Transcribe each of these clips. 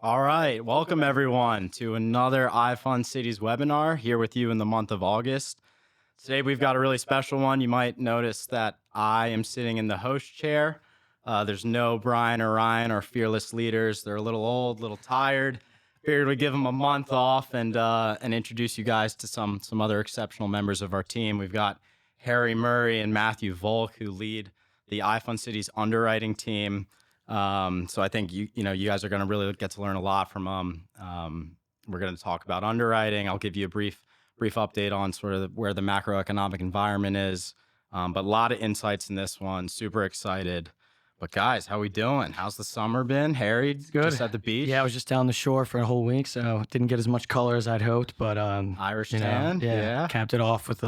All right. Welcome, everyone, to another iFund Cities webinar here with you in the month of August. Today, we've got a really special one. You might notice that I am sitting in the host chair. There's no Brian or Ryan, our fearless leaders. They're a little old, a little tired. Figured we'd give them a month off and introduce you guys to some other exceptional members of our team. We've got Harry Murray and Matthew Volk, who lead the iFund Cities underwriting team. So I think you guys are going to really get to learn a lot from them. We're going to talk about underwriting. I'll give you a brief update on sort of where the macroeconomic environment is. But a lot of insights in this one. Super excited. But guys, how we doing? How's the summer been? Harry, Good. just at the beach? Yeah, I was just down the shore for a whole week, so didn't get as much color as I'd hoped, but Irish tan? Yeah. capped it off with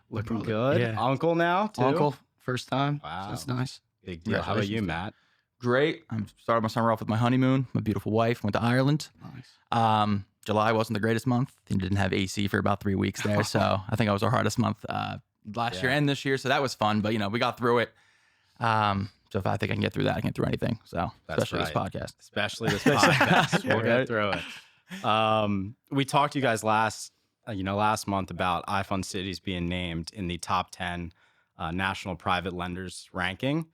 Looking good. Yeah. Uncle now, too? Uncle, first time. Wow. So that's nice. Big deal. How about you, Matt? Great. I'm starting my summer off with my honeymoon. My beautiful wife went to Ireland. Nice. July wasn't the greatest month. Didn't have AC for about 3 weeks there, so I think I was our hardest month last year and this year. So that was fun, but we got through it. So if I think I can get through that, I can get through anything. So especially this podcast. Especially this podcast. We'll get through it. We talked to you guys last month about iFund Cities being named in the top 10 national private lenders ranking,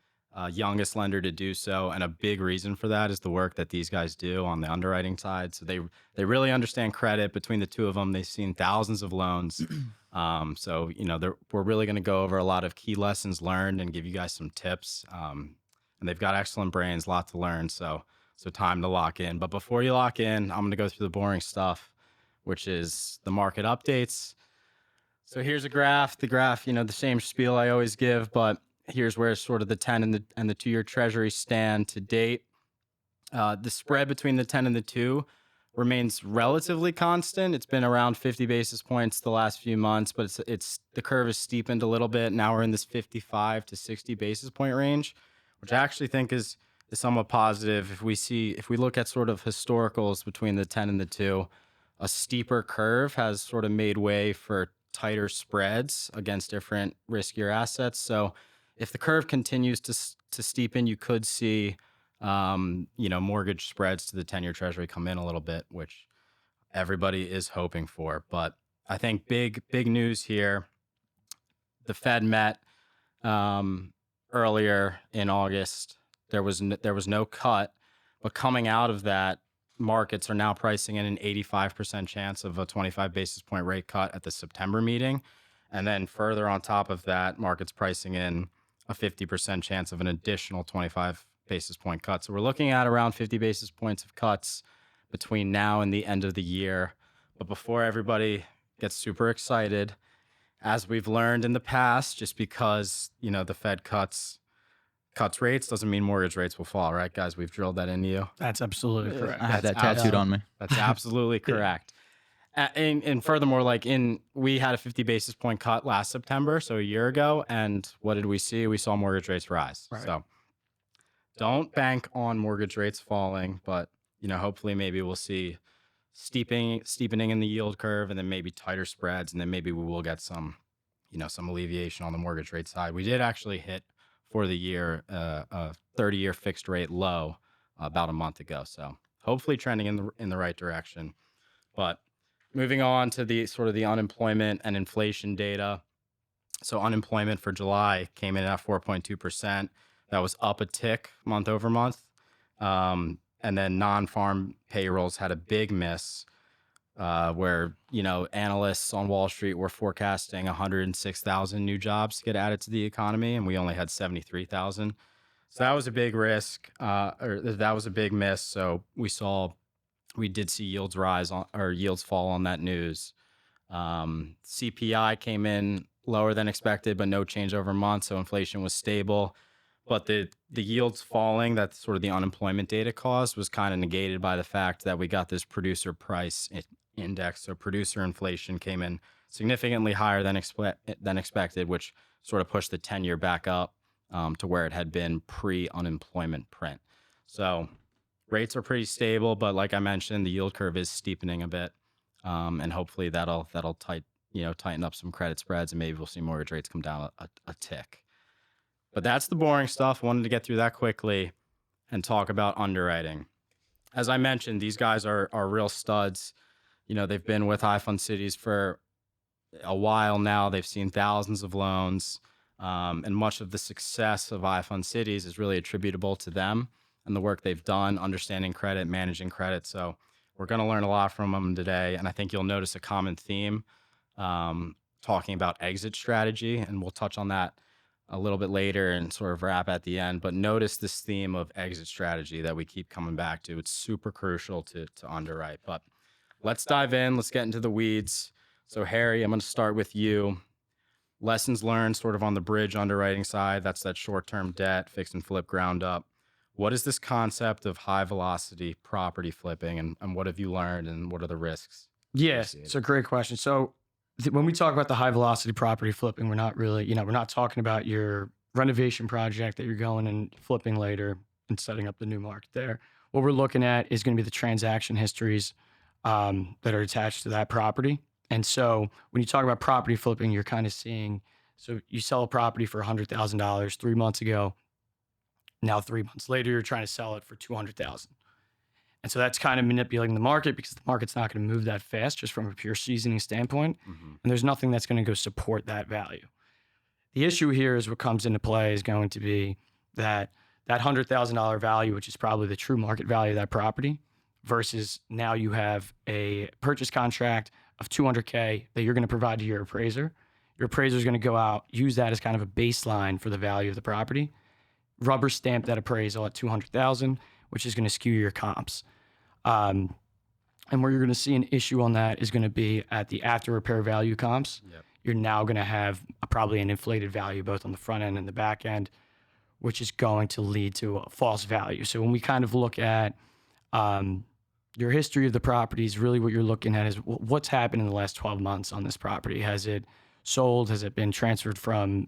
youngest lender to do so. And a big reason for that is the work that these guys do on the underwriting side. So they really understand credit. Between the two of them, they've seen thousands of loans. So we're really going to go over a lot of key lessons learned and give you guys some tips. And they've got excellent brains, a lot to learn. So time to lock in. But before you lock in, I'm going to go through the boring stuff, which is the market updates. So here's a graph. The graph, the same spiel I always give, but here's where sort of the 10 and the 2-year Treasury stand to date. The spread between the 10 and the 2 remains relatively constant. It's been around 50 basis points the last few months, but it's the curve has steepened a little bit. Now we're in this 55 to 60 basis point range, which I actually think is somewhat positive. If we look at sort of historicals between the 10 and the 2, a steeper curve has sort of made way for tighter spreads against different riskier assets. So if the curve continues to steepen, you could see mortgage spreads to the 10-year Treasury come in a little bit, which everybody is hoping for. But I think big news here. The Fed met earlier in August. There was no cut, but coming out of that, markets are now pricing in an 85% chance of a 25 basis point rate cut at the September meeting. And then further on top of that, markets pricing in a 50% chance of an additional 25 basis point cut. So we're looking at around 50 basis points of cuts between now and the end of the year. But before everybody gets super excited, as we've learned in the past, just because, the Fed cuts rates doesn't mean mortgage rates will fall, right, guys? We've drilled that into you. That's absolutely correct. I had that tattooed on me. That's absolutely correct. And furthermore, we had a 50 basis point cut last September, so a year ago, and what did we see? We saw mortgage rates rise. Right. So don't bank on mortgage rates falling, but hopefully maybe we'll see steepening in the yield curve, and then maybe tighter spreads, and then maybe we will get some alleviation on the mortgage rate side. We did actually hit for the year a 30-year fixed rate low about a month ago, so hopefully trending in the right direction. But moving on to the sort of the unemployment and inflation data. So unemployment for July came in at 4.2%. That was up a tick month over month. And then non-farm payrolls had a big miss where, analysts on Wall Street were forecasting 106,000 new jobs to get added to the economy, and we only had 73,000. So that was a big risk, or that was a big miss. So we did see yields yields fall on that news. CPI came in lower than expected, but no change over months. So inflation was stable, but the yields falling that sort of the unemployment data caused was kind of negated by the fact that we got this producer price index. So producer inflation came in significantly higher than expected, which sort of pushed the 10-year back up to where it had been pre-unemployment print. So rates are pretty stable, but like I mentioned, the yield curve is steepening a bit, and hopefully that'll tighten up some credit spreads, and maybe we'll see mortgage rates come down a tick. But that's the boring stuff. I wanted to get through that quickly and talk about underwriting. as I mentioned, these guys are real studs. You know, they've been with iFund Cities for a while now. They've seen thousands of loans, and much of the success of iFund Cities is really attributable to them and the work they've done, understanding credit, managing credit. So we're going to learn a lot from them today, and I think you'll notice a common theme, talking about exit strategy, and we'll touch on that a little bit later and sort of wrap at the end. But notice this theme of exit strategy that we keep coming back to. It's super crucial to underwrite. But let's dive in. Let's get into the weeds. So Harry, I'm going to start with you. Lessons learned sort of on the bridge underwriting side. That's that short-term debt, fix and flip ground up. What is this concept of high velocity property flipping, and what have you learned, and what are the risks? Yes, it's a great question. So when we talk about the high velocity property flipping, we're not really, we're not talking about your renovation project that you're going and flipping later and setting up the new market there. What we're looking at is going to be the transaction histories that are attached to that property. And so when you talk about property flipping, you're kind of seeing, so you sell a property for $100,000 3 months ago. Now 3 months later, you're trying to sell it for $200,000. And so that's kind of manipulating the market, because the market's not going to move that fast just from a pure seasoning standpoint. And there's nothing that's going to go support that value. The issue here is what comes into play is going to be that $100,000 value, which is probably the true market value of that property, versus now you have a purchase contract of $200K that you're going to provide to your appraiser. Your appraiser is going to go out, use that as kind of a baseline for the value of the property, rubber stamp that appraisal at $200,000, which is going to skew your comps. And where you're going to see an issue on that is going to be at the after repair value comps. Yep. You're now going to have probably an inflated value both on the front end and the back end, which is going to lead to a false value. So when we kind of look at your history of the properties, really what you're looking at is what's happened in the last 12 months on this property. Has it sold? Has it been transferred from,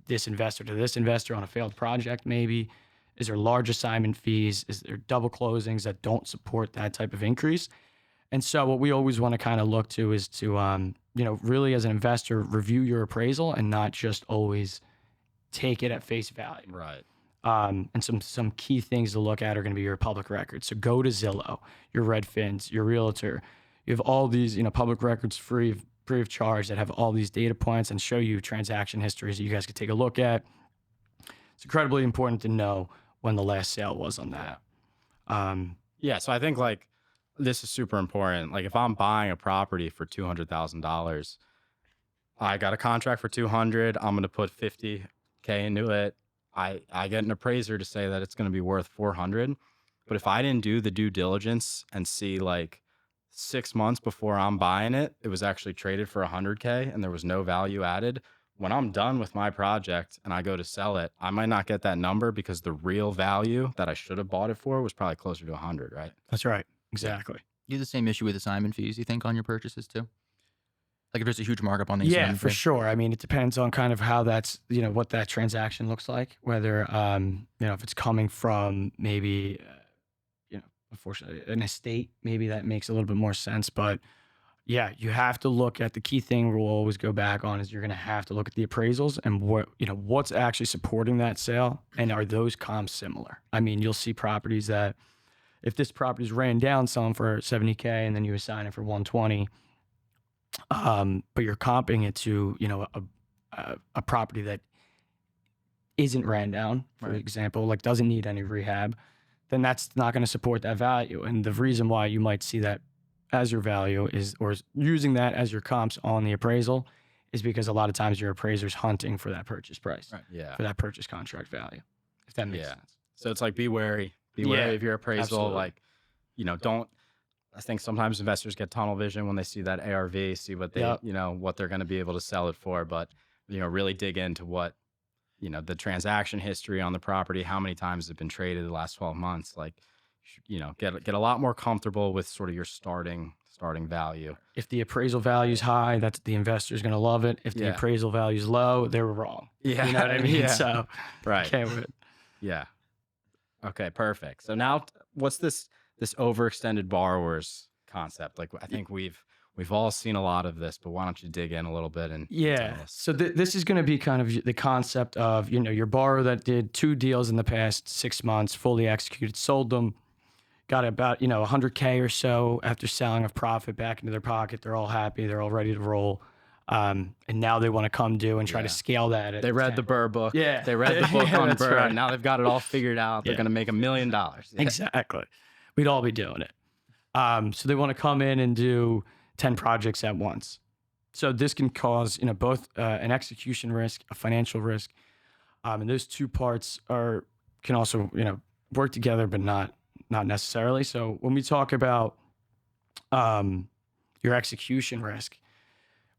this investor to this investor on a failed project maybe? Is there large assignment fees? Is there double closings that don't support that type of increase? And so what we always want to kind of look to is to, really as an investor, review your appraisal and not just always take it at face value. Right. And some key things to look at are going to be your public records. So go to Zillow, your Redfins, your Realtor. You have all these, public records free of charge that have all these data points and show you transaction histories that you guys could take a look at. It's incredibly important to know when the last sale was on that. Yeah. So I think like this is super important. Like if I'm buying a property for $200,000, I got a contract for 200. I'm going to put 50K into it. I get an appraiser to say that it's going to be worth 400. But if I didn't do the due diligence and see like 6 months before I'm buying it, it was actually traded for 100K and there was no value added. When I'm done with my project and I go to sell it, I might not get that number because the real value that I should have bought it for was probably closer to 100, right? That's right. Exactly. You have the same issue with assignment fees, you think, on your purchases too? Like if there's a huge markup on the Yeah, assignment for fee? sure. I mean, it depends on kind of how that's, what that transaction looks like, whether, if it's coming from maybe, unfortunately, an estate, maybe that makes a little bit more sense. But yeah, you have to look at the key thing we'll always go back on is you're going to have to look at the appraisals and what's actually supporting that sale. And are those comps similar? I mean, you'll see properties that if this property's ran down some for 70K and then you assign it for 120, but you're comping it to, a property that isn't ran down, for example, like doesn't need any rehab, then that's not going to support that value. And the reason why you might see that as your value or using that as your comps on the appraisal is because a lot of times your appraiser's hunting for that purchase price, Yeah. for that purchase contract value, if that makes sense. So it's like, be wary of your appraisal. Absolutely. Like, don't, I think sometimes investors get tunnel vision when they see that ARV, see what they, what they're going to be able to sell it for. But, really dig into what, the transaction history on the property, how many times has it been traded the last 12 months? Like, get a lot more comfortable with sort of your starting value. If the appraisal value is high, that's the investor's going to love it. If the appraisal value is low, they were wrong. Yeah. You know what I mean? Yeah. So, Right. can't win. Yeah. Okay, perfect. So now what's this overextended borrowers concept? Like, I think we've all seen a lot of this, but why don't you dig in a little bit and Yeah. tell us? So this is going to be kind of the concept of, your borrower that did 2 deals in the past 6 months, fully executed, sold them. got about, 100K or so after selling of profit back into their pocket. They're all happy. They're all ready to roll. And now they want to come do and try to scale that. At They read 10. the Burr book. Yeah. They read the book on That's Burr. right. And now they've got it all figured out. They're Yeah. going to make $1 million. Yeah. Exactly. We'd all be doing it. So they want to come in and do 10 projects at once. So this can cause, both an execution risk, a financial risk. And those two parts can also, work together, but not necessarily. So when we talk about your execution risk,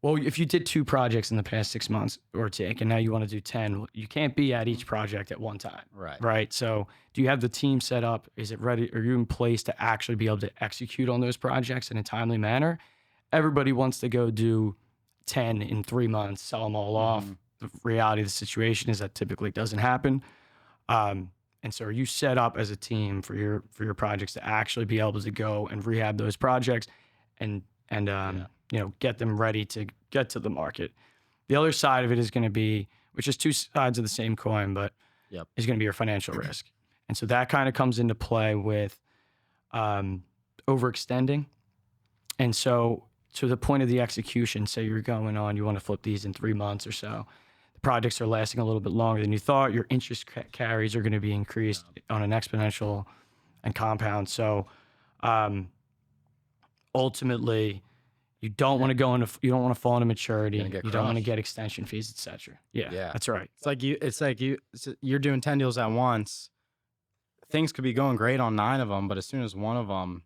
well, if you did 2 projects in the past 6 months or take, and now you want to do 10, you can't be at each project at one time. Right. Right. So do you have the team set up? Is it ready? Are you in place to actually be able to execute on those projects in a timely manner? Everybody wants to go do 10 in 3 months, sell them all off. The reality of the situation is that typically doesn't happen. And so are you set up as a team for your projects to actually be able to go and rehab those projects and get them ready to get to the market? The other side of it is going to be, which is two sides of the same coin, but is going to be your financial risk. And so that kind of comes into play with overextending. And so to the point of the execution, say you're going on, you want to flip these in 3 months or so. The projects are lasting a little bit longer than you thought. Your interest carries are going to be increased on an exponential and compound. So ultimately, you don't want to you don't want to fall into maturity. You don't want to get extension fees, etc. Yeah, that's right. You're doing 10 deals at once. Things could be going great on 9 of them, but as soon as one of them,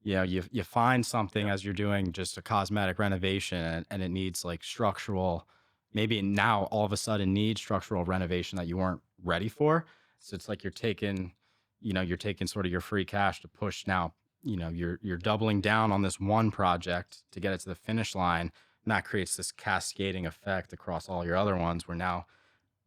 you find something as you're doing just a cosmetic renovation and it needs like structural, maybe now all of a sudden needs structural renovation that you weren't ready for. So it's like you're taking sort of your free cash to push now. You're doubling down on this one project to get it to the finish line, and that creates this cascading effect across all your other ones where now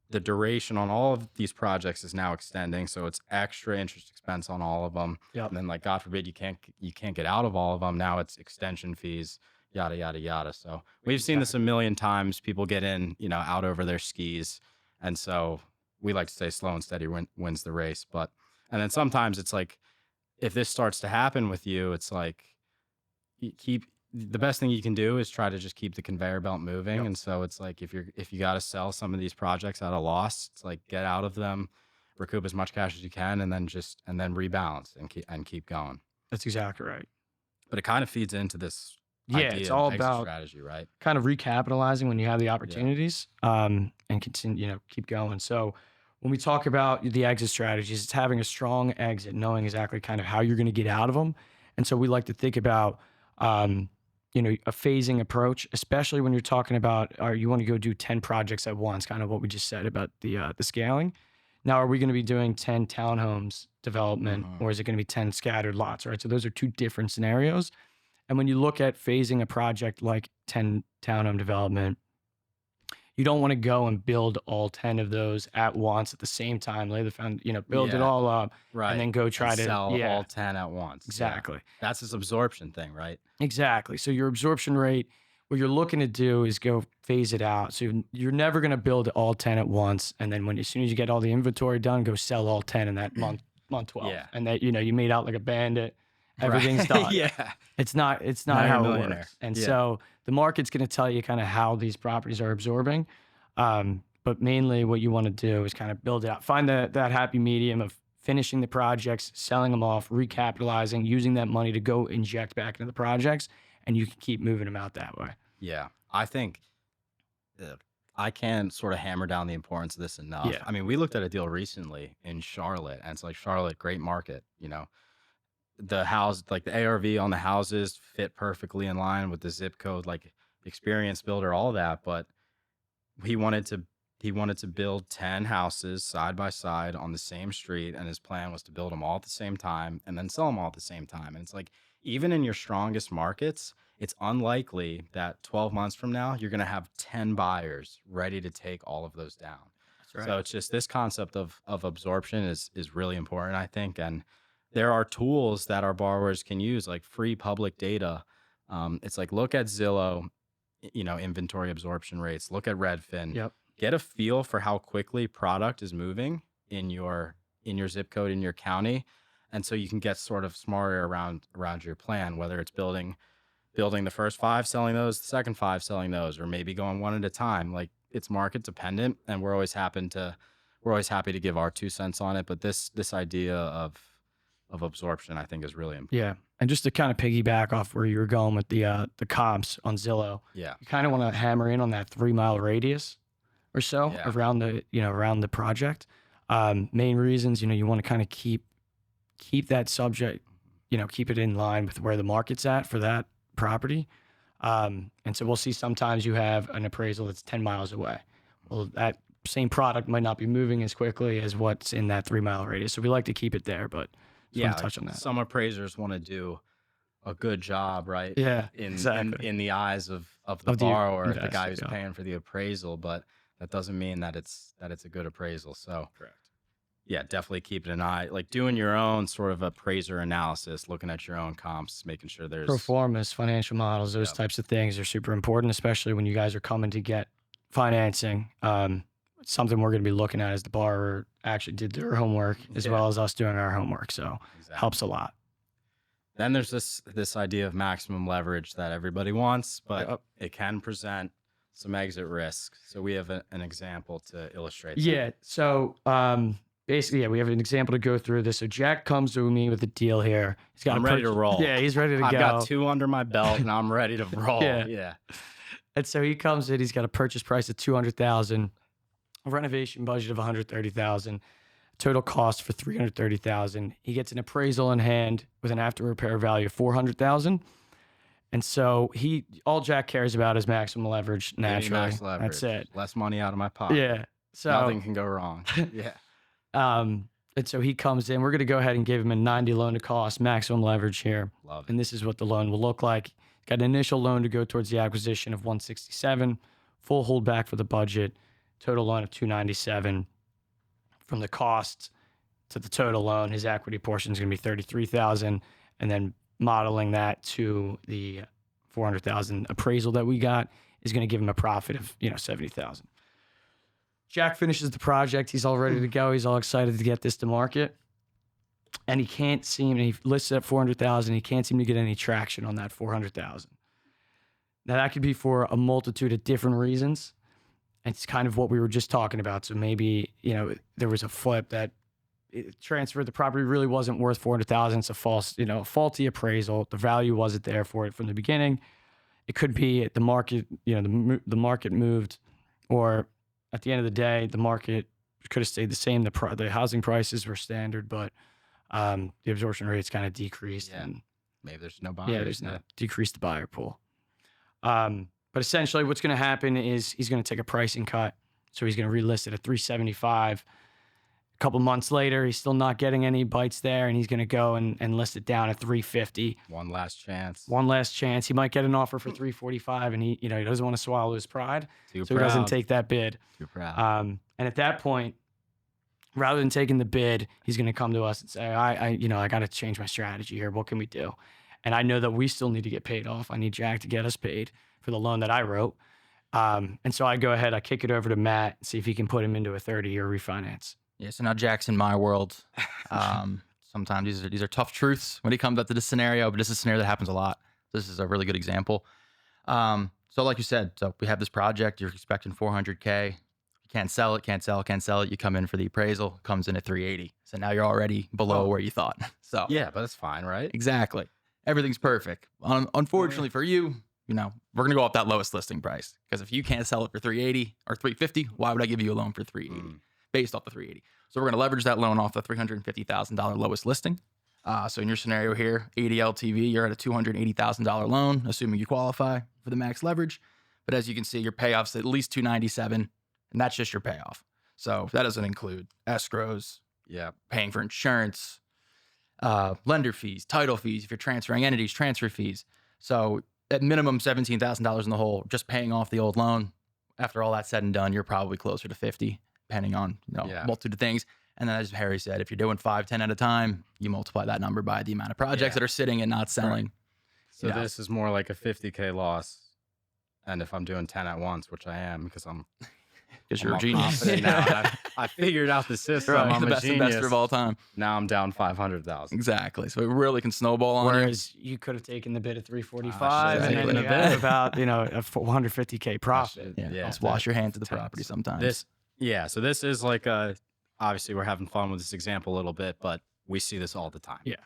the duration on all of these projects is now extending. So it's extra interest expense on all of them. Yep. And then like, God forbid, you can't get out of all of them. Now it's extension fees, yada, yada, yada. So we've seen this a million times. People get in, out over their skis. And so we like to say slow and steady wins the race. And then sometimes it's like, if this starts to happen with you, it's like the best thing you can do is try to just keep the conveyor belt moving. Yep. And so it's like, if you got to sell some of these projects at a loss, it's like, get out of them, recoup as much cash as you can, and then rebalance and keep going. That's exactly right. But it kind of feeds into this idea it's of all exit about strategy, right? kind of recapitalizing when you have the opportunities, and continue, keep going. So when we talk about the exit strategies, it's having a strong exit, knowing exactly kind of how you're going to get out of them. And so we like to think about, a phasing approach, especially when you're talking about, you want to go do 10 projects at once, kind of what we just said about the scaling. Now, are we going to be doing 10 townhomes development, or is it going to be 10 scattered lots, right? So those are two different scenarios. And when you look at phasing a project like 10 townhome development, you don't want to go and build all 10 of those at once at the same time, lay the build it all up, Right. and then go try to sell all 10 at once. Exactly. Yeah. That's this absorption thing, right? Exactly. So your absorption rate, what you're looking to do is go phase it out. So you're never going to build all 10 at once. And then as soon as you get all the inventory done, go sell all 10 in that month 12. Yeah. And that, you made out like a bandit. Everything's done. Yeah. It's not Now you're a how it millionaire. works. And Yeah. so the market's going to tell you kind of how these properties are absorbing. But mainly what you want to do is kind of build it out. Find that happy medium of finishing the projects, selling them off, recapitalizing, using that money to go inject back into the projects, and you can keep moving them out that way. Yeah. I think I can't sort of hammer down the importance of this enough. Yeah. I mean, we looked at a deal recently in Charlotte, and it's like Charlotte, great market, the house, like the ARV on the houses fit perfectly in line with the zip code, like experience builder, all that. But he wanted to build 10 houses side by side on the same street. And his plan was to build them all at the same time and then sell them all at the same time. And it's like, even in your strongest markets, it's unlikely that 12 months from now, you're going to have 10 buyers ready to take all of those down. That's right. So it's just this concept of absorption is really important, I think. And there are tools that our borrowers can use, like free public data. It's like, look at Zillow, inventory absorption rates, look at Redfin, Yep. get a feel for how quickly product is moving in your zip code, in your county. And so you can get sort of smarter around your plan, whether it's building the first 5, selling those, the second 5, selling those, or maybe going one at a time. Like, it's market dependent, and we're always happy to give our 2 cents on it. But this idea of absorption, I think, is really important. Yeah. And just to kind of piggyback off where you were going with the comps on Zillow, Yeah. you kind of want to hammer in on that 3-mile radius or so Yeah. around the project. Main reasons, you want to kind of keep that subject, keep it in line with where the market's at for that property. And so we'll see sometimes you have an appraisal that's 10 miles away. Well, that same product might not be moving as quickly as what's in that 3-mile radius. So we like to keep it there, but just want to touch on that. Some appraisers want to do a good job, right? Yeah, in exactly. in the eyes of the Of the borrower, the investor, guy who's yeah. paying for the appraisal, but that doesn't mean that it's a good appraisal. So Correct. yeah, definitely keep an eye, like doing your own sort of appraiser analysis, looking at your own comps, making sure there's Pro formas, financial models, those Yep. types of things are super important, especially when you guys are coming to get financing. Something we're going to be looking at as the borrower actually did their homework as Yeah. well as us doing our homework. So Exactly. helps a lot. Then there's this idea of maximum leverage that everybody wants, but Yep. it can present some exit risk. So we have an example to illustrate that. Yeah. So basically, we have an example to go through this. So Jack comes to me with a deal here. He's got I'm a ready to roll. Yeah, he's ready to I've go. got 2 under my belt and I'm ready to roll. Yeah. Yeah. And so he comes in. He's got a purchase price of $200,000, a renovation budget of $130,000, total cost for $330,000. He gets an appraisal in hand with an after repair value of $400,000. And so all Jack cares about is maximum leverage. Give me Naturally, max leverage. that's it. Less money out of my pocket. Yeah. So Nothing can go wrong. Yeah. and so he comes in. We're going to go ahead and give him a 90 loan to cost, maximum leverage here. Love it. And this is what the loan will look like. Got an initial loan to go towards the acquisition of 167, full holdback for the budget, total loan of 297. From the cost to the total loan, his equity portion is going to be 33,000, and then modeling that to the 400,000 appraisal that we got is going to give him a profit of 70,000. Jack finishes the project. He's all ready to go. He's all excited to get this to market. And he lists it at 400,000. He can't seem to get any traction on that 400,000. Now that could be for a multitude of different reasons. And it's kind of what we were just talking about. So maybe, there was a flip that it transferred. The property really wasn't worth 400,000. It's a faulty appraisal. The value wasn't there for it from the beginning. It could be the market, the market moved, or at the end of the day, the market could have stayed the same. The housing prices were standard, but the absorption rates kind of decreased. Yeah. And Maybe there's no buyers. yeah, there's not decreased the buyer pool. But essentially what's going to happen is he's going to take a pricing cut. So he's going to relist it at 375. A couple months later, he's still not getting any bites there, and he's going to go and list it down at 350. One last chance. One last chance. He might get an offer for 345, and he doesn't want to swallow his pride, Too so proud. he doesn't take that bid. Too proud. And at that point, rather than taking the bid, he's going to come to us and say, I got to change my strategy here. What can we do? And I know that we still need to get paid off. I need Jack to get us paid for the loan that I wrote. And so I go ahead, I kick it over to Matt, see if he can put him into a 30-year refinance. Yeah, so now Jack's in my world. Sometimes these are tough truths when it comes up to this scenario, but this is a scenario that happens a lot. This is a really good example. So like you said, so we have this project, you're expecting 400K. You can't sell it. You come in for the appraisal, comes in at 380. So now you're already below where you thought. So Yeah, but that's fine, right? exactly. Everything's perfect. Unfortunately for you, we're going to go up that lowest listing price, because if you can't sell it for 380 or 350, why would I give you a loan for 380 based off the 380? So we're going to leverage that loan off the $350,000 lowest listing. So in your scenario here, 80 LTV, you're at a $280,000 loan, assuming you qualify for the max leverage. But as you can see, your payoff's at least 297, and that's just your payoff. So that doesn't include escrows, Yeah. paying for insurance, lender fees, title fees, if you're transferring entities, transfer fees. So at minimum $17,000 in the hole, just paying off the old loan. After all that's said and done, you're probably closer to 50, depending on Yeah. multitude of things. And then as Harry said, if you're doing 5, 10 at a time, you multiply that number by the amount of projects Yeah. that are sitting and not selling. So Yeah. this is more like a 50K loss. And if I'm doing 10 at once, which I am because I'm because you're I'm a all genius. confident now. I figured out the system. Right, I'm the a best genius. investor of all time. Now I'm down 500,000. Exactly. So it really can snowball on you. Whereas you could have taken the bid at 345, should've and then taken you the have bid. about a 150K profit. Yeah, Yeah, let's wash your hands of the tense. property sometimes. So this is like obviously we're having fun with this example a little bit, but we see this all the time. Yeah.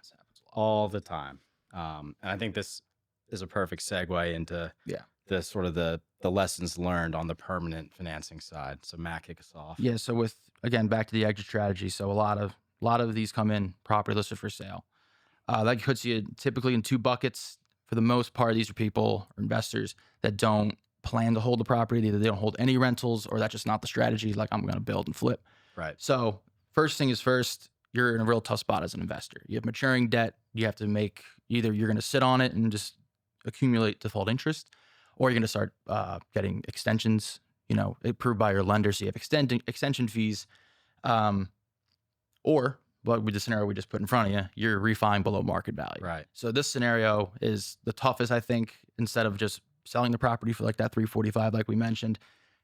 All the time. And I think this is a perfect segue into the sort of the lessons learned on the permanent financing side. So Matt, kick us off. Yeah. So with, again, back to the exit strategy. So a lot of these come in property listed for sale. That puts you typically in two buckets. For the most part, these are people or investors that don't plan to hold the property. Either they don't hold any rentals, or that's just not the strategy. Like, I'm going to build and flip. Right. So first thing is first, you're in a real tough spot as an investor. You have maturing debt. You have to make, either you're going to sit on it and just accumulate default interest, or you're going to start getting extensions, approved by your lender. So you have extension fees, or with the scenario we just put in front of you, you're refining below market value. Right. So this scenario is the toughest, I think. Instead of just selling the property for like that 345, like we mentioned,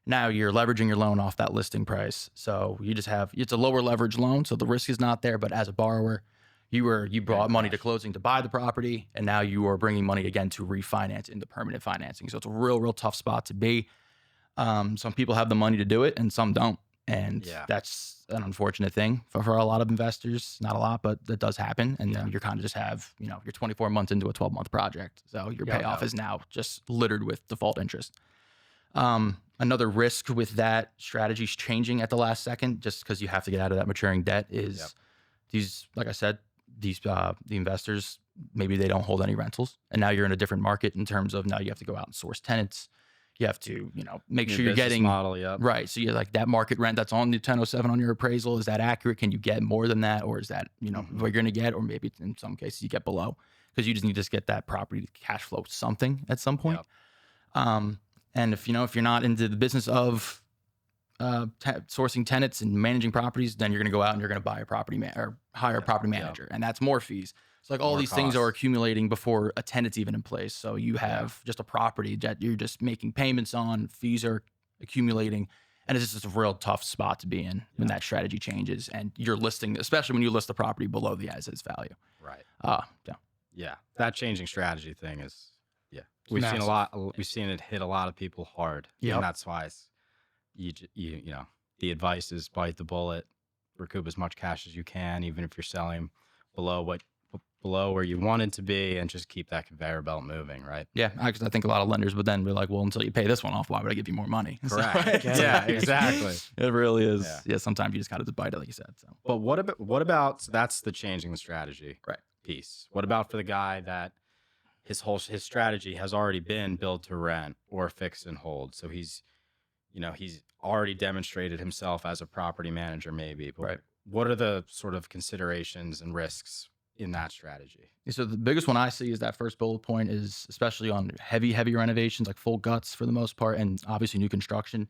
now you're leveraging your loan off that listing price. So you just it's a lower leverage loan, so the risk is not there. But as a borrower, you brought money to closing to buy the property, and now you are bringing money again to refinance into permanent financing. So it's a real tough spot to be. Some people have the money to do it, and some don't. And that's an unfortunate thing for a lot of investors. Not a lot, but that does happen. And then you're kind of just you're 24 months into a 12-month project. So your payoff is now just littered with default interest. Another risk with that strategy changing at the last second, just because you have to get out of that maturing debt, is these, like I said, the investors, maybe they don't hold any rentals. And now you're in a different market in terms of now you have to go out and source tenants. You have to, make sure you're getting model, right. So you're like, that market rent that's on the 1007 on your appraisal, is that accurate? Can you get more than that? Or is that, what you're going to get? Or maybe in some cases you get below, because you just need to get that property to cash flow something at some point. And if you're not into the business of sourcing tenants and managing properties, then you're going to go out and you're going to buy a property or hire a property manager, and that's more fees. It's like all More these things costs. are accumulating before a tenant's even in place. So you have just a property that you're just making payments on, fees are accumulating, and it's just a real tough spot to be in when that strategy changes and you're listing, especially when you list the property below the as-is value. Right. That changing strategy thing is, we've massive. seen a lot. We've seen it hit a lot of people hard. Yep. And that's why the advice is bite the bullet, recoup as much cash as you can, even if you're selling below where you want it to be, and just keep that conveyor belt moving, right? Yeah, because I think a lot of lenders would then be like, well, until you pay this one off, why would I give you more money? Correct. Yeah, exactly. It really is. Yeah, sometimes you just got to bite it, like you said. So, But what about so that's the changing the strategy piece. What about for the guy that his strategy has already been build to rent or fix and hold? So he's already demonstrated himself as a property manager, maybe. But what are the sort of considerations and risks in that strategy? So the biggest one I see is that first bullet point is, especially on heavy renovations, like full guts for the most part, and obviously new construction,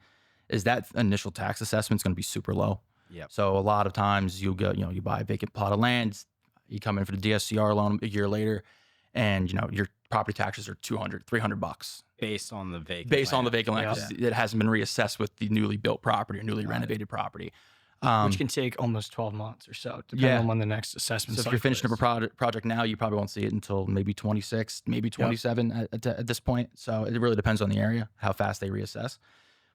is that initial tax assessment is going to be super low. Yep. So a lot of times you buy a vacant plot of land, you come in for the DSCR loan a year later, and your property taxes are $200-$300 Based on the vacant land. 'Cause it hasn't been reassessed with the newly built property or newly renovated property. Which can take almost 12 months or so, depending on when the next assessment. So if you're finishing up a project now, you probably won't see it until maybe 26, maybe 27 at this point. So it really depends on the area, how fast they reassess.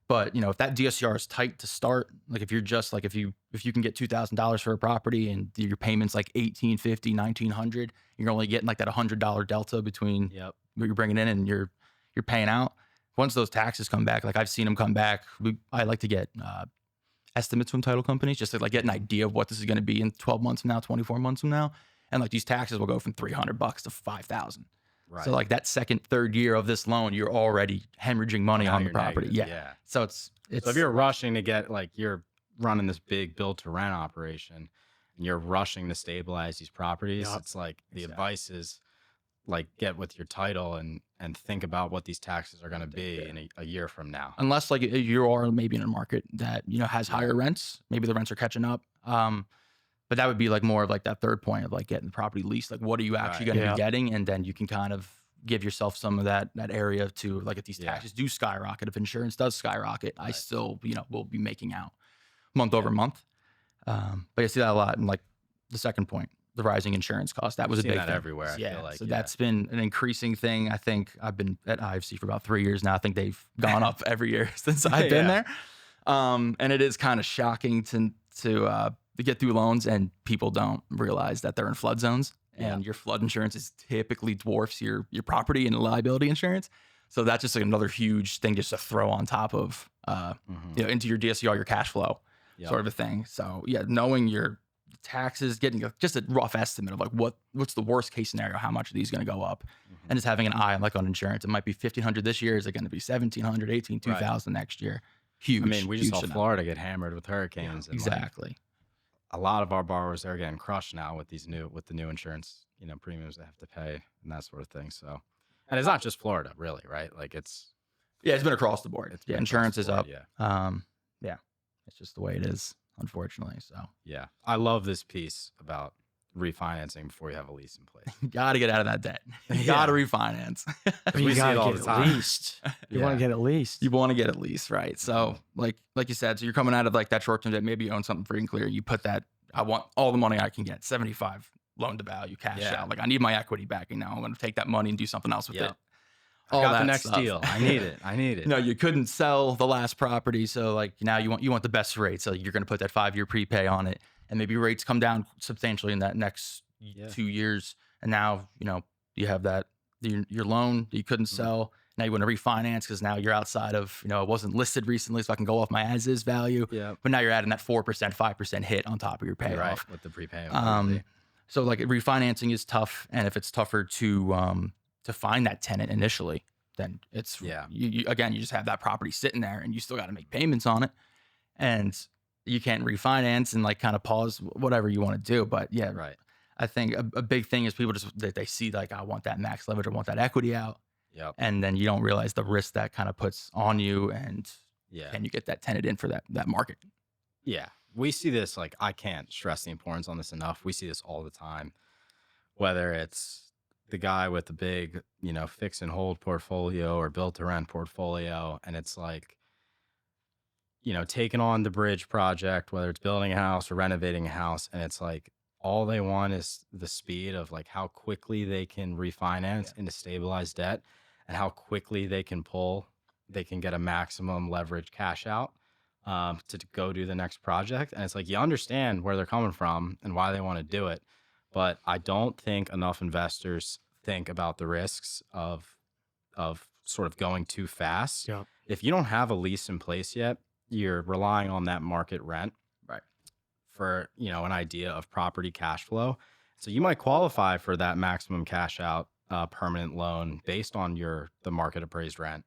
But if that DSCR is tight to start, like if you're just like if you can get $2,000 for a property and your payment's like $1,850, $1,900, you're only getting like that $100 delta between what you're bringing in and you're paying out. Once those taxes come back, like I've seen them come back, I like to get estimates from title companies just to like get an idea of what this is going to be in 12 months from now, 24 months from now, and like these taxes will go from $300 to $5,000. Right. So like that second, third year of this loan, you're already hemorrhaging money on the property. Yeah. So it's so if you're rushing to get, like, you're running this big build to rent operation and you're rushing to stabilize these properties, it's like the advice is like get with your title and think about what these taxes are going to be in a year from now. Unless like you are maybe in a market that has higher rents, maybe the rents are catching up. But that would be like more of like that third point of like getting the property leased. Like, what are you actually going to be getting? And then you can kind of give yourself some of that area to, like, if these taxes do skyrocket, if insurance does skyrocket, I still, will be making out month over month. But you see that a lot. And like the second point, the rising insurance cost, that was a Seen big that thing. everywhere, I feel like, So that's been an increasing thing. I think I've been at iFC for about 3 years now. I think they've gone up every year since I've been there. And it is kind of shocking to get through loans, and people don't realize that they're in flood zones, and your flood insurance is typically dwarfs your property and liability insurance. So that's just like another huge thing just to throw on top of, into your DSCR, your cash flow sort of a thing. So knowing your taxes, getting just a rough estimate of like what's the worst case scenario, how much are these going to go up, and just having an eye on, like, on insurance. It might be $1,500 this year. Is it going to be $1,700, $18,000, $2,000 next year? Huge. I mean, we just saw amount. Florida get hammered with hurricanes. And Exactly. a lot of our borrowers are getting crushed now with the new insurance, premiums they have to pay and that sort of thing. So, and it's not just Florida, really, right? Like it's been across the board. been Insurance across is the up. board, It's just the way it is, unfortunately. So yeah, I love this piece about refinancing before you have a lease in place. you got to get out of that debt. You got to refinance. But We you see it gotta all get the at time. least. You want to get at least. You want to get at least, right? So like you said, so you're coming out of like that short-term debt. Maybe you own something free and clear. You put that, I want all the money I can get, 75 loan to value, cash out. Like, I need my equity back, I'm going to take that money and do something else with it. I got the that next stuff. deal. I need it. No, you couldn't sell the last property, so like now you want the best rate. So you're going to put that 5-year prepay on it, and maybe rates come down substantially in that next 2 years, and now you have that your loan that you couldn't sell. Now you want to refinance because now you're outside of it wasn't listed recently, so I can go off my as is value. But now you're adding that 4%, 5% hit on top of your payoff. Right, with the prepayment. So like refinancing is tough, and if it's tougher to find that tenant initially, then it's you again, you just have that property sitting there and you still got to make payments on it, and you can't refinance and like kind of pause whatever you want to do. But I think a big thing is people just they see like, I want that max leverage, I want that equity out, and then you don't realize the risk that kind of puts on you, and can you get that tenant in for that market? We see this, like, I can't stress the importance on this enough. We see this all the time, whether it's the guy with the big, fix and hold portfolio or built to rent portfolio. And it's like, taking on the bridge project, whether it's building a house or renovating a house. And it's like, all they want is the speed of like how quickly they can refinance into stabilized debt, and how quickly they can get a maximum leverage cash out to go do the next project. And it's like, you understand where they're coming from and why they want to do it. But I don't think enough investors think about the risks of sort of going too fast. If you don't have a lease in place yet, you're relying on that market rent for an idea of property cash flow. So you might qualify for that maximum cash out permanent loan based on the market appraised rent.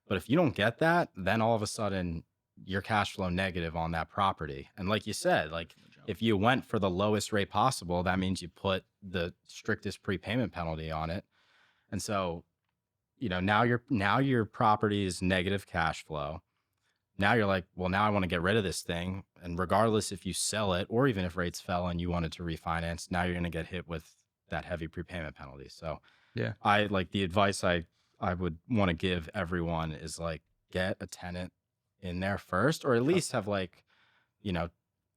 But if you don't get that, then all of a sudden you're cash flow negative on that property. And like you said, like, if you went for the lowest rate possible, that means you put the strictest prepayment penalty on it. And so, now your property is negative cash flow. Now you're like, well, now I want to get rid of this thing. And regardless if you sell it or even if rates fell and you wanted to refinance, now you're going to get hit with that heavy prepayment penalty. So I like the advice I would want to give everyone is like, get a tenant in there first, or at least have like,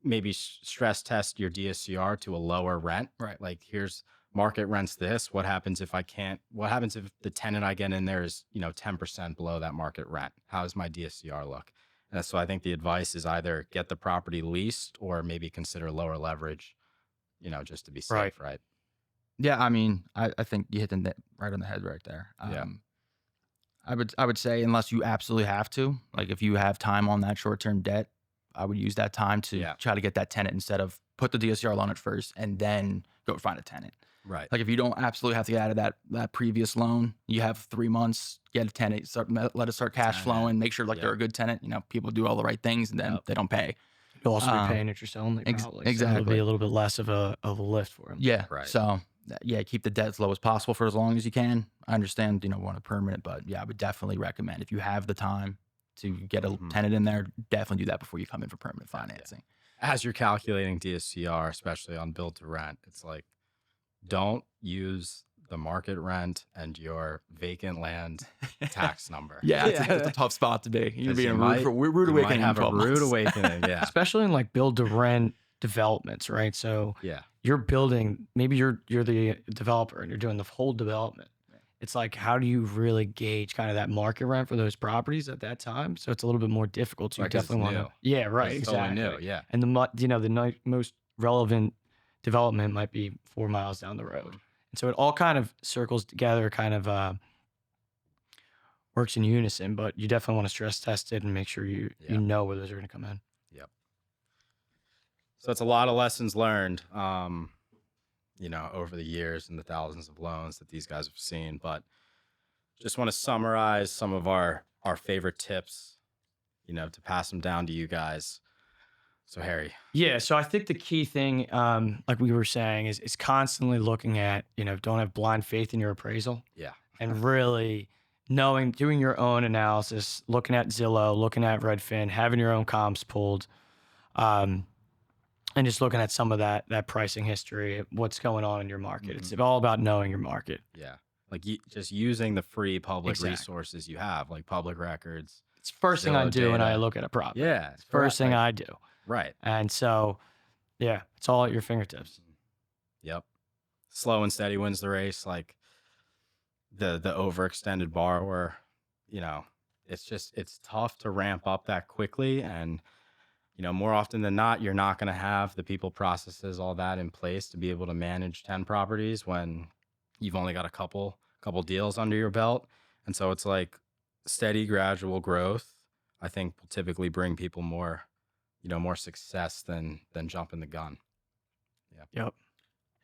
maybe stress test your DSCR to a lower rent. Like, here's market rents this. What happens if the tenant I get in there is, 10% below that market rent? How does my DSCR look? And so I think the advice is either get the property leased or maybe consider lower leverage, just to be safe. Right. Yeah. I mean, I think you hit the right on the head right there. I would say, unless you absolutely have to, like if you have time on that short-term debt, I would use that time to try to get that tenant instead of put the DSCR loan at first and then go find a tenant. Right. Like if you don't absolutely have to get out of that previous loan, you have 3 months, get a tenant, let it start cash flowing, make sure like they're a good tenant. People do all the right things and then they don't pay. You'll also be paying interest only. Probably. Exactly. So it'll be a little bit less of a lift for them. Yeah. Right. So keep the debt as low as possible for as long as you can. I understand, want a permanent, but I would definitely recommend, if you have the time to get a tenant in there, definitely do that before you come in for permanent financing. As you're calculating DSCR, especially on build to rent, it's like, don't use the market rent and your vacant land tax number. Yeah, it's a tough spot to be. You're 'Cause being you a might- rude you awakening. might have in a 12 rude months. awakening. Yeah. Especially in like build to rent developments, right? So Yeah. you're building, maybe you're the developer and you're doing the whole development. It's like, how do you really gauge kind of that market rent for those properties at that time? So it's a little bit more difficult. So you Right, 'cause it's definitely want to, new. yeah, right, It's exactly. totally new. Yeah. And the most relevant development might be 4 miles down the road. And so it all kind of circles together, kind of works in unison, but you definitely want to stress test it and make sure you know where those are going to come in. Yep. So it's a lot of lessons learned, over the years and the thousands of loans that these guys have seen. But just want to summarize some of our favorite tips, to pass them down to you guys. So Harry. Yeah. So I think the key thing, like we were saying, is constantly looking at, don't have blind faith in your appraisal. Yeah. And really doing your own analysis, looking at Zillow, looking at Redfin, having your own comps pulled, and just looking at some of that pricing history, what's going on in your market. Mhm. It's all about knowing your market. Yeah. Like just using the free public Exactly. resources you have, like public records. It's the first thing I Zillow do when I data. look at a property. Yeah. It's the first thing I do. Right. And so, yeah, it's all at your fingertips. Yep. Slow and steady wins the race. Like the overextended borrower, it's tough to ramp up that quickly. And, more often than not, you're not going to have the people, processes, all that in place to be able to manage 10 properties when you've only got a couple deals under your belt. And so it's like steady, gradual growth, I think, will typically bring people more success than jumping the gun. Yeah. Yep.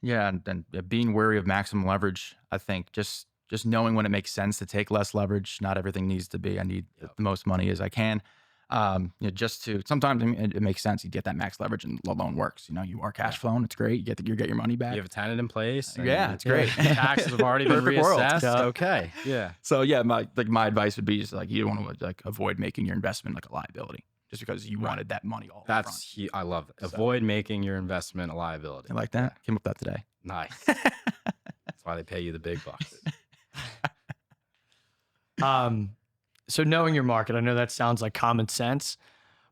Yeah, and being wary of maximum leverage. I think just knowing when it makes sense to take less leverage. Not everything needs to be. I need the most money as I can. Just to sometimes it makes sense. You get that max leverage and the loan works. You are cash flowing. It's great. You get your money back. You have a tenant in place. and Yeah, it's great. Taxes have already been Perfect world. reassessed. Yeah. Okay. Yeah. So yeah, my advice would be just like you want to avoid making your investment like a liability just because you wanted that money all up front. I love it. Avoid making your investment a liability. I like that. Came up with that today. Nice. That's why they pay you the big bucks. So knowing your market, I know that sounds like common sense,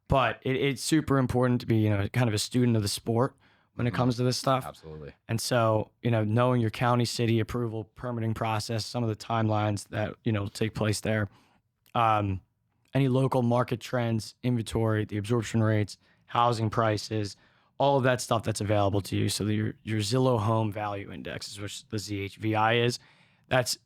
but it's super important to be, kind of a student of the sport when it comes to this stuff. Absolutely. And so, knowing your county, city approval, permitting process, some of the timelines that, take place there, any local market trends, inventory, the absorption rates, housing prices, all of that stuff that's available to you. So your Zillow Home Value Index is which the ZHVI is. That's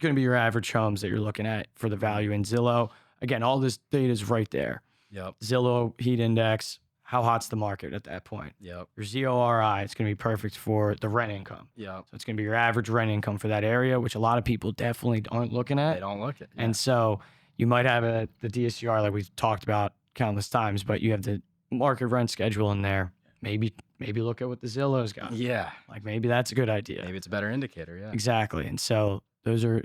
going to be your average homes that you're looking at for the value in Zillow. Again, all this data is right there. Yep. Zillow heat index, how hot's the market at that point? Yep. Your ZORI, it's going to be perfect for the rent income. Yep. So it's going to be your average rent income for that area, which a lot of people definitely aren't looking at. They don't look at. And so you might have the DSCR like we've talked about countless times, but you have the market rent schedule in there. Maybe look at what the Zillow's got. Yeah. Like maybe that's a good idea. Maybe it's a better indicator. Yeah. Exactly. And so those are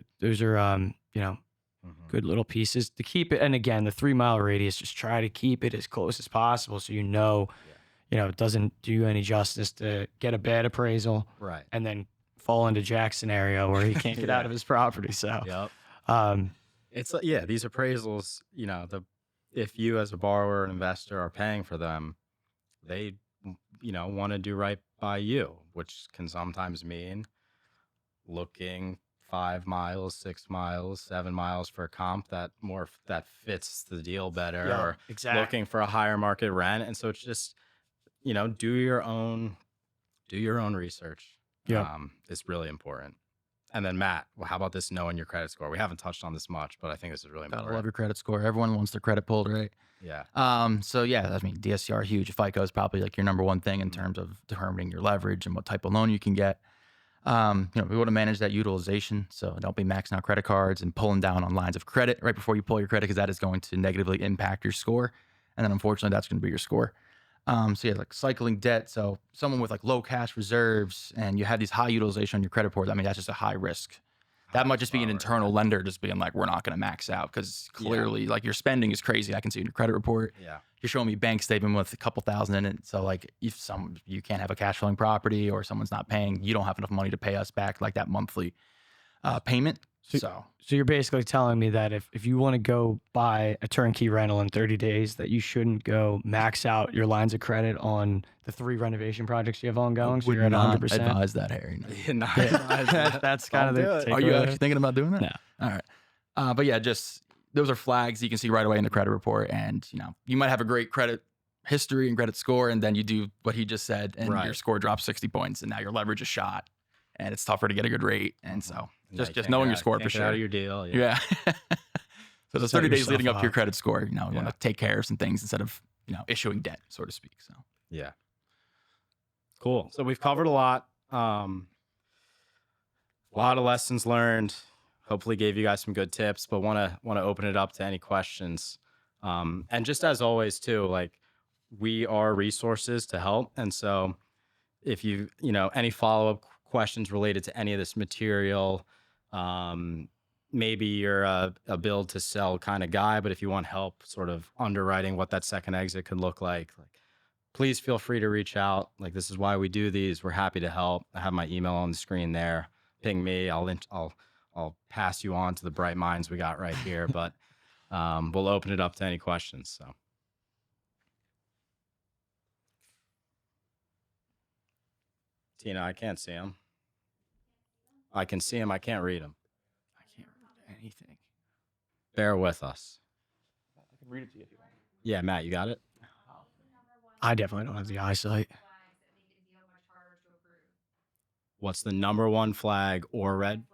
good little pieces to keep it. And again, the 3 mile radius, just try to keep it as close as possible. So, it doesn't do you any justice to get a bad appraisal. Right. And then fall into Jack's scenario where he can't get out of his property. So, Yep. It's these appraisals, if you as a borrower and investor are paying for them, they, want to do right by you, which can sometimes mean looking 5 miles, 6 miles, 7 miles for a comp that fits the deal better, or exactly. looking for a higher market rent. And so it's just, do your own research. Yeah. It's really important. And then Matt, how about this knowing your credit score? We haven't touched on this much, but I think this is really important. Gotta love your credit score. Everyone wants their credit pulled, right? Yeah. So yeah, I mean, DSCR huge. FICO is probably like your number one thing in terms of determining your leverage and what type of loan you can get. We want to manage that utilization. So don't be maxing out credit cards and pulling down on lines of credit right before you pull your credit, because that is going to negatively impact your score. And then unfortunately, that's going to be your score. Like cycling debt. So someone with like low cash reserves and you have these high utilization on your credit report, I mean, that's just a high risk. That might just be an internal lender just being like, we're not going to max out because clearly like your spending is crazy. I can see in your credit report. Yeah. you're showing me bank statement with a couple thousand in it. So like if you can't have a cash flowing property or someone's not paying, you don't have enough money to pay us back like that monthly payment. So you're basically telling me that if you want to go buy a turnkey rental in 30 days, that you shouldn't go max out your lines of credit on the 3 renovation projects you have ongoing. So would you're at not 100%. advise that, Harry. No. That's kind of the Don't do it. Are you takeaway. actually thinking about doing that? No. All right. But yeah, just those are flags you can see right away in the credit report. And, you might have a great credit history and credit score, and then you do what he just said, and your score drops 60 points, and now your leverage is shot, and it's tougher to get a good rate. And so just knowing your score for sure. Out of your deal. Yeah. So the Set 30 days yourself leading up to your up. credit score, you want to take care of some things instead of, issuing debt, so to speak. So Yeah. Cool. So we've covered a lot. A lot of lessons learned. Hopefully gave you guys some good tips, but want to open it up to any questions. And just as always too, like we are resources to help. And so if you any follow-up questions related to any of this material, maybe you're a build to sell kind of guy, but if you want help sort of underwriting what that second exit could look like, please feel free to reach out. Like, this is why we do these. We're happy to help. I have my email on the screen there. Ping me. I'll pass you on to the bright minds we got right here, but we'll open it up to any questions. So. Tina, I can't see him. I can see him. I can't read him. I can't read anything. Bear with us. I can read it to you if you want. Yeah, Matt, you got it? I definitely don't have the eyesight. What's the number one flag or red?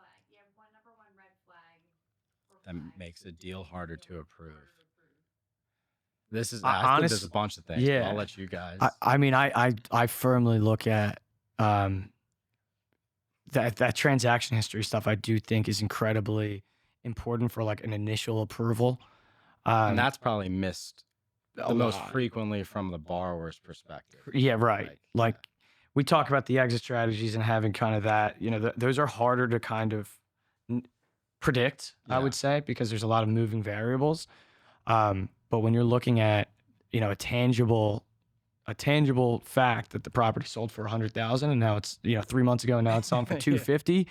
That makes a deal harder to approve. This is, I think there's a bunch of things. Yeah. But I'll let you guys. I mean, I firmly look at that transaction history stuff. I do think is incredibly important for like an initial approval. And that's probably missed a the most lot. frequently from the borrower's perspective. Yeah, right. Like we talk about the exit strategies and having kind of that, those are harder to kind of predict, I would say, because there's a lot of moving variables. But when you're looking at, a tangible fact that the property sold for 100,000 and now it's, 3 months ago, now it's selling for 250,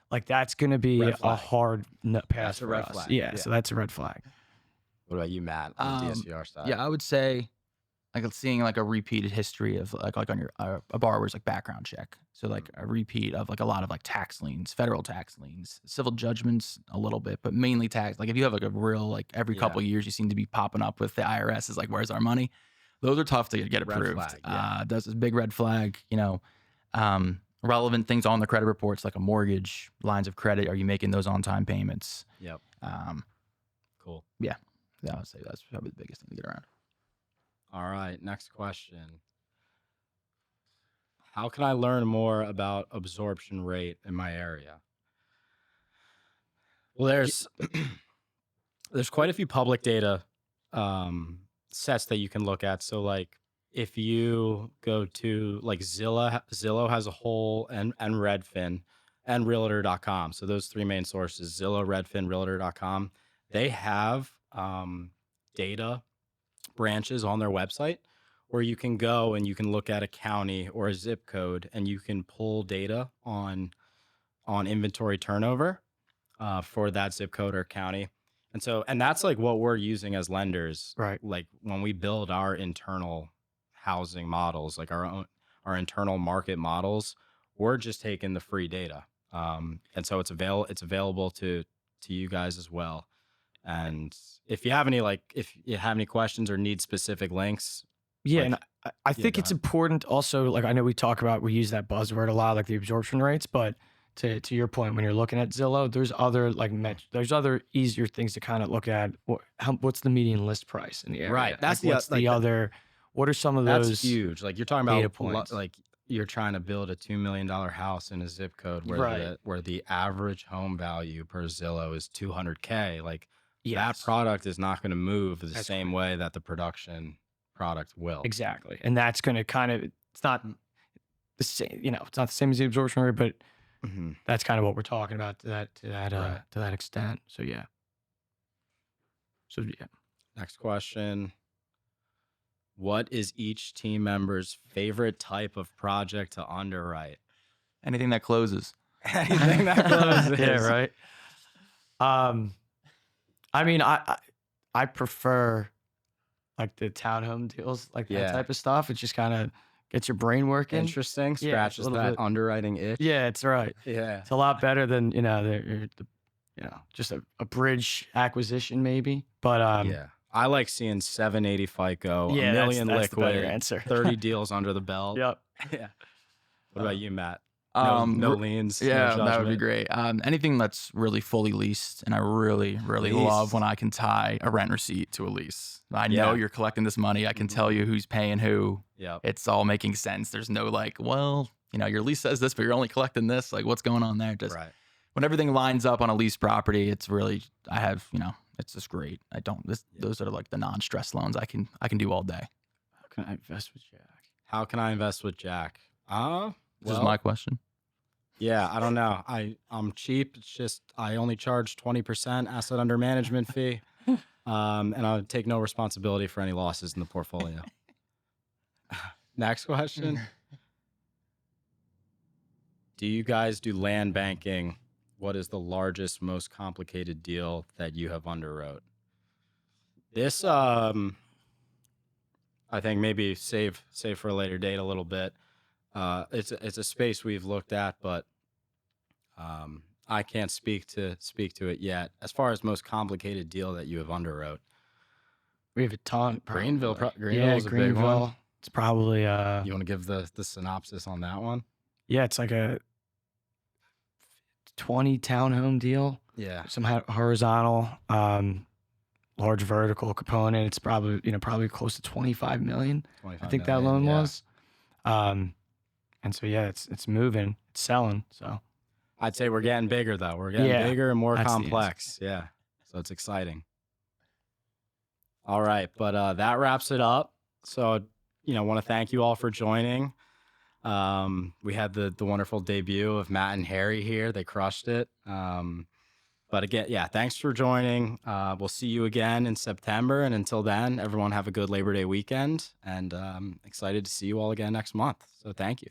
like that's going to be a hard pass That's a for red us. flag. Yeah, so that's a red flag. What about you, Matt, on the DSVR side? Yeah, I would say like seeing like a repeated history of like on your a borrower's like background check. So like a repeat of like a lot of like tax liens, federal tax liens, civil judgments a little bit, but mainly tax. Like if you have like a real like every couple of years you seem to be popping up with the IRS is like, where's our money? Those are tough to get approved. Red flag, That's a big red flag. Relevant things on the credit reports like a mortgage, lines of credit. Are you making those on time payments? Yep. Cool. Yeah, I would say that's probably the biggest thing to get around. All right. Next question. How can I learn more about absorption rate in my area? Well, there's quite a few public data sets that you can look at. So like if you go to like Zillow has a whole and Redfin and realtor.com. So those 3 main sources, Zillow, Redfin, realtor.com, they have data branches on their website where you can go and you can look at a county or a zip code and you can pull data on inventory turnover for that zip code or county. And that's like what we're using as lenders. Right. Like when we build our internal housing models, like our internal market models, we're just taking the free data. And so it's available to you guys as well. And if you have any questions or need specific links. Yeah, like, and I think it's important also, like I know we use that buzzword a lot, like the absorption rates, but to your point, when you're looking at Zillow, there's other there's other easier things to kind of look at. What's the median list price in the area? Right. That's what are some of that's those? huge. Like you're talking data about points. like you're trying to build a $2 million house in a zip code where the average home value per Zillow is $200K. Like that product is not going to move the same way that the production product will. Exactly. And that's going to kind of, it's not the same, it's not the same as the absorption rate, but that's kind of what we're talking about to that extent. So yeah. Next question. What is each team member's favorite type of project to underwrite? Anything that closes. Anything that closes. Yeah, right. I mean, I prefer like the townhome deals, like that Yeah. type of stuff. It just kind of gets your brain working. Interesting. Yeah, Scratches a little that bit. underwriting itch. Yeah, it's right. Yeah. It's a lot better than just a bridge acquisition maybe. But Yeah. I like seeing 780 FICO, yeah, a million that's the better liquid, answer. 30 deals under the belt. Yep. Yeah. What about you, Matt? Um, No r- liens. Yeah, no that would be judgment? great. Anything that's really fully leased, and I really, really love Leased. when I can tie a rent receipt to a lease. I Yeah. know you're collecting this money. I can tell you who's paying who. Yep. It's all making sense. There's no like, well, your lease says this, but you're only collecting this. Like, what's going on there? Just Right. when everything lines up on a leased property, it's really, it's just great. Those are like the non-stress loans I can do all day. How can I invest with Jack? How can I invest with Jack? This is my question. Yeah, I don't know. I'm cheap. It's just I only charge 20% asset under management fee, and I take no responsibility for any losses in the portfolio. Next question. Do you guys do land banking? What is the largest, most complicated deal that you have underwrote? This, I think maybe save for a later date a little bit. It's a space we've looked at, but I can't speak to it yet. As far as most complicated deal that you have underwrote, We have a ton. Greenville probably. is a big one. It's probably You want to give the synopsis on that one? yeah, it's like a 20 townhome deal. Yeah. Some horizontal, large vertical component. It's probably close to 25 million. I think that loan was. And so yeah, it's moving, it's selling. So I'd say we're getting bigger though. We're getting Yeah, bigger and more that's the answer. complex. Yeah. So it's exciting. All right, but that wraps it up. So, want to thank you all for joining. We had the wonderful debut of Matt and Harry here. They crushed it. But again, yeah, thanks for joining. We'll see you again in September. And until then, everyone have a good Labor Day weekend. And excited to see you all again next month. So thank you.